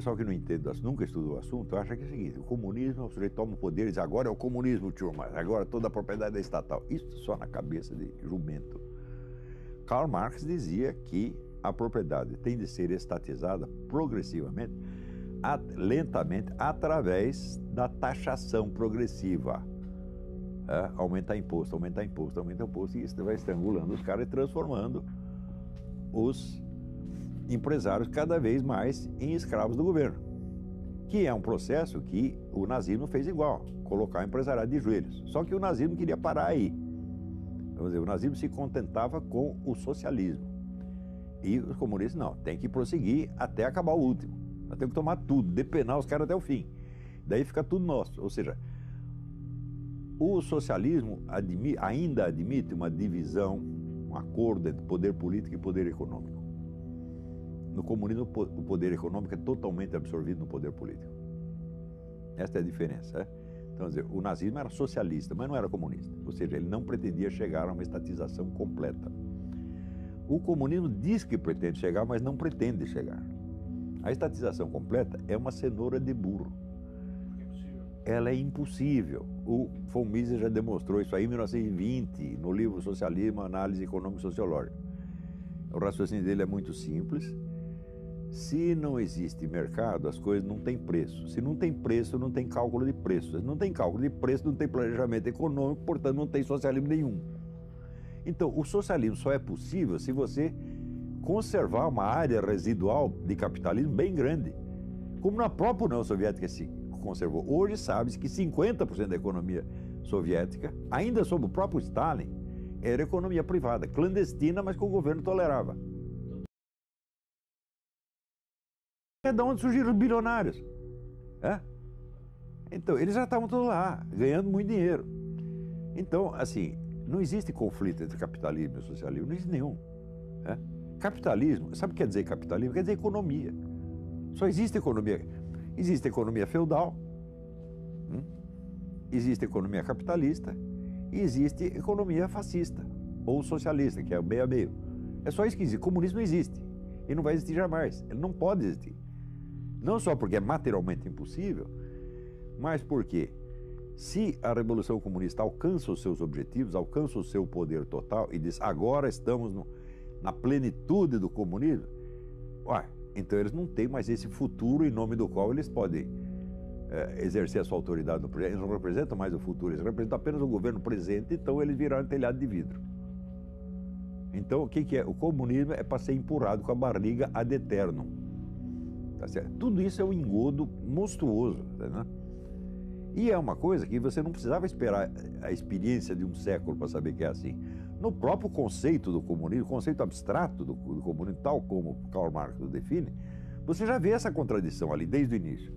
pessoal que não entende, nunca estudou o assunto, acha que é o seguinte: o comunismo, o sujeito toma o poder e diz, agora é o comunismo, turma, agora toda a propriedade é estatal. Isso só na cabeça de jumento. Karl Marx dizia que a propriedade tem de ser estatizada progressivamente, lentamente, através da taxação progressiva. Aumentar imposto, aumentar imposto, aumentar imposto, e isso vai estrangulando os caras e transformando os empresários cada vez mais em escravos do governo, que é um processo que o nazismo fez igual, colocar o empresariado de joelhos. Só que o nazismo queria parar aí. Vamos dizer, o nazismo se contentava com o socialismo. E os comunistas não, tem que prosseguir até acabar o último. Nós temos que tomar tudo, depenar os caras até o fim. Daí fica tudo nosso. Ou seja, o socialismo ainda admite uma divisão, um acordo entre poder político e poder econômico. No comunismo, o poder econômico é totalmente absorvido no poder político. Esta é a diferença. Então, quer dizer, o nazismo era socialista, mas não era comunista. Ou seja, ele não pretendia chegar a uma estatização completa. O comunismo diz que pretende chegar, mas não pretende chegar. A estatização completa é uma cenoura de burro. Ela é impossível. O von Mises já demonstrou isso aí em 1920, no livro Socialismo, Análise Econômico-Sociológica. O raciocínio dele é muito simples. Se não existe mercado, as coisas não têm preço. Se não tem preço, não tem cálculo de preço. Se não tem cálculo de preço, não tem planejamento econômico, portanto, não tem socialismo nenhum. Então, o socialismo só é possível se você conservar uma área residual de capitalismo bem grande, como na própria União Soviética se conservou. Hoje sabe-se que 50% da economia soviética, ainda sob o próprio Stalin, era economia privada, clandestina, mas que o governo tolerava. É de onde surgiram os bilionários. Então, eles já estavam todos lá, ganhando muito dinheiro. Então, assim, não existe conflito entre capitalismo e socialismo, não existe nenhum. Capitalismo, sabe o que quer dizer capitalismo? Quer dizer economia. Só existe economia. Existe economia feudal, existe economia capitalista e existe economia fascista ou socialista, que é o meio a meio. É só isso que existe. Comunismo não existe. E não vai existir jamais. Ele não pode existir. Não só porque é materialmente impossível, mas porque se a Revolução Comunista alcança os seus objetivos, alcança o seu poder total e diz, agora estamos na plenitude do comunismo, então eles não têm mais esse futuro em nome do qual eles podem exercer a sua autoridade no presente. Eles não representam mais o futuro, eles representam apenas o governo presente, então eles viraram telhado de vidro. Então, o que é? O comunismo é para ser empurrado com a barriga ad eternum. Tá certo? Tudo isso é um engodo monstruoso. Né? E é uma coisa que você não precisava esperar a experiência de um século para saber que é assim. No próprio conceito do comunismo, o conceito abstrato do comunismo, tal como Karl Marx o define, você já vê essa contradição ali desde o início.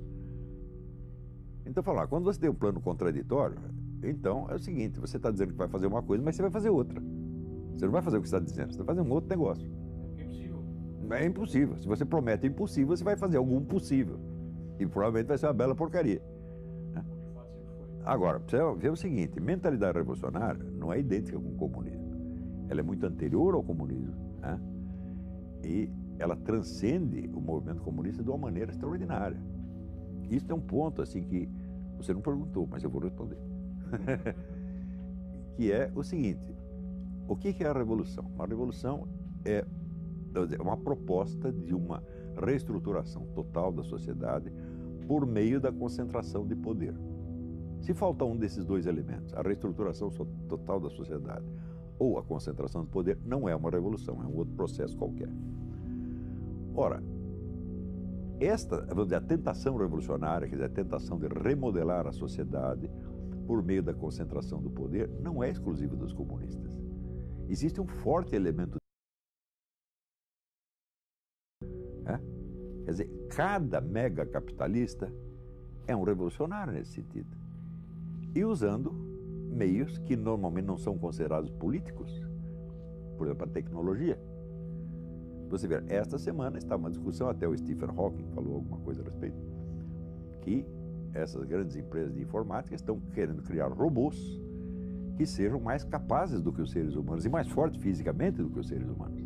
Então, quando você tem um plano contraditório, então é o seguinte, você está dizendo que vai fazer uma coisa, mas você vai fazer outra. Você não vai fazer o que você está dizendo, você vai fazer um outro negócio. É impossível. É impossível. Se você promete impossível, você vai fazer algum possível. E provavelmente vai ser uma bela porcaria. Agora, você vê o seguinte, mentalidade revolucionária não é idêntica com o comunismo. Ela é muito anterior ao comunismo. E ela transcende o movimento comunista de uma maneira extraordinária. Isso é um ponto assim que você não perguntou, mas eu vou responder. Que é o seguinte, o que é a revolução? Uma revolução é uma proposta de uma reestruturação total da sociedade por meio da concentração de poder. Se falta um desses dois elementos, a reestruturação total da sociedade ou a concentração de poder, não é uma revolução, é um outro processo qualquer. Ora, vamos dizer, a tentação revolucionária, quer dizer, a tentação de remodelar a sociedade por meio da concentração do poder, não é exclusiva dos comunistas. Existe um forte elemento. Quer dizer, cada mega capitalista é um revolucionário nesse sentido. E usando meios que normalmente não são considerados políticos, por exemplo, a tecnologia. Você vê, esta semana está uma discussão, até o Stephen Hawking falou alguma coisa a respeito, que essas grandes empresas de informática estão querendo criar robôs que sejam mais capazes do que os seres humanos e mais fortes fisicamente do que os seres humanos.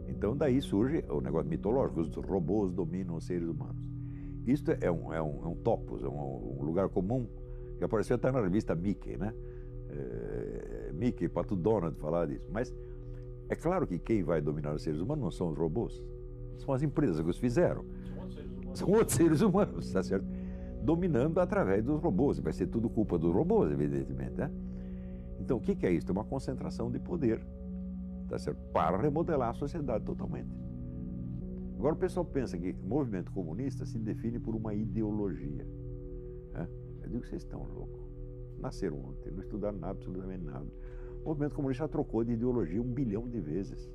Então daí surge o negócio mitológico, os robôs dominam os seres humanos. Isto é um topos, um lugar comum que apareceu até na revista Mickey, né? Mickey, Pato Donald falar disso. Mas é claro que quem vai dominar os seres humanos não são os robôs, são as empresas que os fizeram. São outros seres humanos, tá certo? Dominando através dos robôs. Vai ser tudo culpa dos robôs, evidentemente, né? Então, o que é isso? É uma concentração de poder, tá certo? Para remodelar a sociedade totalmente. Agora, o pessoal pensa que o movimento comunista se define por uma ideologia, né? Eu digo que vocês estão loucos. Nasceram ontem, não estudaram nada, absolutamente nada. O movimento comunista já trocou de ideologia 1 bilhão de vezes,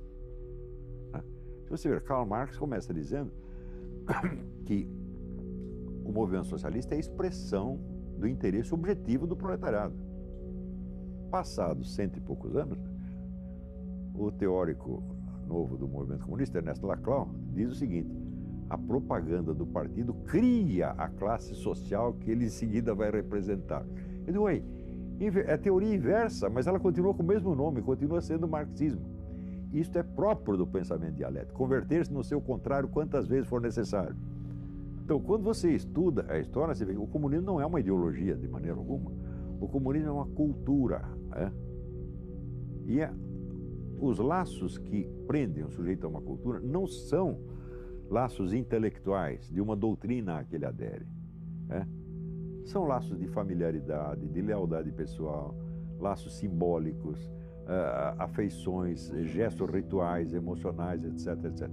né? Se você ver, Karl Marx começa dizendo que o movimento socialista é a expressão do interesse objetivo do proletariado. Passados 100 e poucos anos, o teórico novo do movimento comunista, Ernesto Laclau, diz o seguinte: a propaganda do partido cria a classe social que ele em seguida vai representar. Eu digo, ué, é teoria inversa, mas ela continua com o mesmo nome, continua sendo o marxismo. Isto é próprio do pensamento dialético, converter-se no seu contrário quantas vezes for necessário. Então, quando você estuda a história, você vê que o comunismo não é uma ideologia de maneira alguma. O comunismo é uma cultura, né? E os laços que prendem o sujeito a uma cultura não são laços intelectuais de uma doutrina a que ele adere, né? São laços de familiaridade, de lealdade pessoal, laços simbólicos, afeições, gestos rituais, emocionais, etc, etc.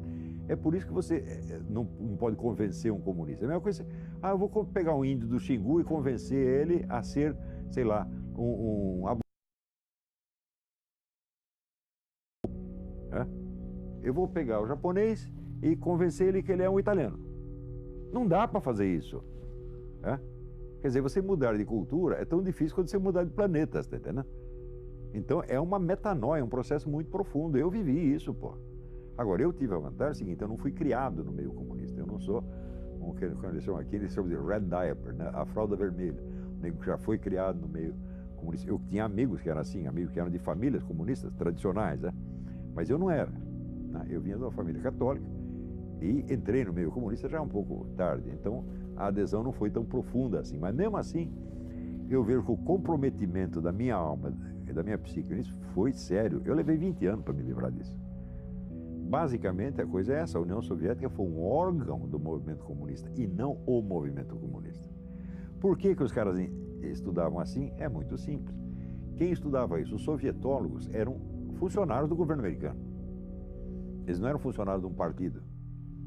É por isso que você não pode convencer um comunista. É a mesma coisa, eu vou pegar um índio do Xingu e convencer ele a ser, sei lá, eu vou pegar o japonês e convencer ele que ele é um italiano. Não dá para fazer isso, né? Quer dizer, você mudar de cultura é tão difícil quanto você mudar de planeta, tá entendendo? Então é uma metanoia, um processo muito profundo. Eu vivi isso, pô. Agora, eu tive a vantagem seguinte: eu não fui criado no meio comunista. Eu não sou, quando eles chamam aqui, eles chamam de red diaper, né? A fralda vermelha. O nego que já foi criado no meio comunista. Eu tinha amigos que eram assim, amigos que eram de famílias comunistas tradicionais, né? Mas eu não era, né? Eu vinha de uma família católica e entrei no meio comunista já um pouco tarde. Então, a adesão não foi tão profunda assim. Mas mesmo assim, eu vejo que o comprometimento da minha alma e da minha psique nisso foi sério. Eu levei 20 anos para me livrar disso. Basicamente, a coisa é essa: a União Soviética foi um órgão do movimento comunista e não o movimento comunista. Por que os caras estudavam assim? É muito simples. Quem estudava isso? Os sovietólogos eram funcionários do governo americano. Eles não eram funcionários de um partido,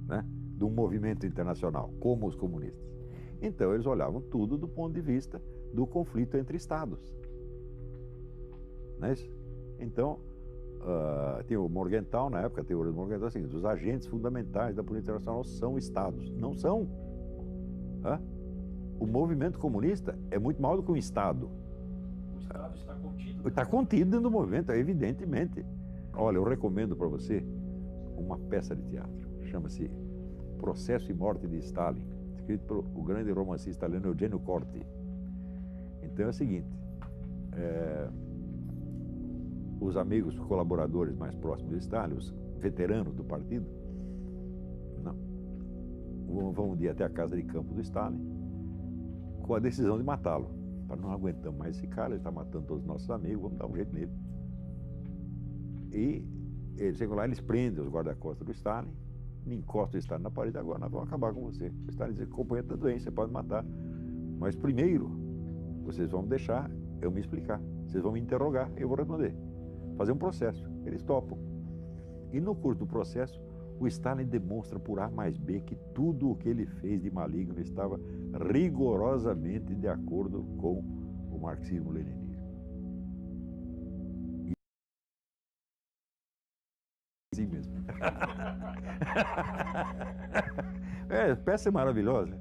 né? De um movimento internacional, como os comunistas. Então, eles olhavam tudo do ponto de vista do conflito entre estados. Não é isso? Então, tem o Morgenthau, na época, a teoria do Morgenthau, assim: os agentes fundamentais da política internacional são estados. Não são. O movimento comunista é muito maior do que um estado. O estado está contido? Está contido dentro do movimento, evidentemente. Olha, eu recomendo para você uma peça de teatro. Chama-se Processo e Morte de Stalin, escrito pelo grande romancista italiano Eugenio Corti. Então é o seguinte: os amigos, os colaboradores mais próximos de Stalin, os veteranos do partido, vão um dia até a casa de campo do Stalin com a decisão de matá-lo. Não aguentamos mais esse cara, ele está matando todos os nossos amigos, vamos dar um jeito nele. E eles chegam lá, eles prendem os guarda-costas do Stalin, encostam o Stalin na parede: agora nós vamos acabar com você. O Stalin diz: companheiro da doença, você pode matar, mas primeiro vocês vão deixar eu me explicar, vocês vão me interrogar, eu vou responder, fazer um processo. Eles topam. E no curso do processo, o Stalin demonstra por A mais B que tudo o que ele fez de maligno estava rigorosamente de acordo com o marxismo-leninismo. Assim mesmo. Peça é maravilhosa.